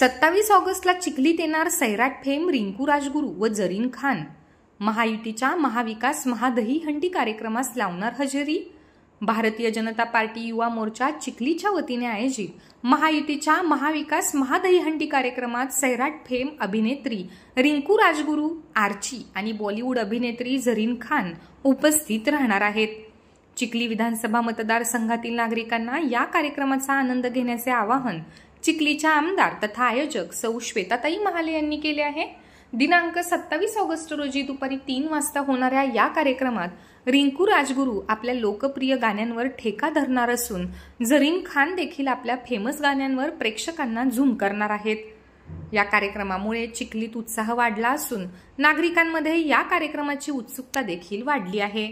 27 ऑगस्टला चिखलीत येणार सैराट फेम रिंकू राजगुरू व जरीन खान। महायुतीच्या महाविकास महादहीहंडी कार्यक्रमास लावणार हजेरी। भारतीय जनता पार्टी युवा मोर्चा चिखलीच्या वतीने आयोजित महायुतीच्या महाविकास महादहीहंडी कार्यक्रमात सैराट फेम अभिनेत्री रिंकू राजगुरू, आर्ची आणि बॉलिवूड अभिनेत्री जरीन खान उपस्थित राहणार आहेत। चिखली विधानसभा मतदारसंघातील नागरिकांना या कार्यक्रमाचा आनंद घेण्याचे आवाहन चिखलीच्या आमदार तथा आयोजक सौ श्वेताताई महाले यांनी केले आहे। दिनांक 27 ऑगस्ट रोजी दुपारी 3 वाजता होणाऱ्या या कार्यक्रमात रिंकू राजगुरू आपल्या लोकप्रिय गाण्यांवर ठेका धरणार असून जरीन खान देखील आपल्या फेमस गाण्यांवर प्रेक्षकांना झूम करणार आहेत। या कार्यक्रमामुळे चिखलीत उत्साह वाढला असून नागरिकांमध्ये या कार्यक्रमाची उत्सुकता देखील वाढली आहे।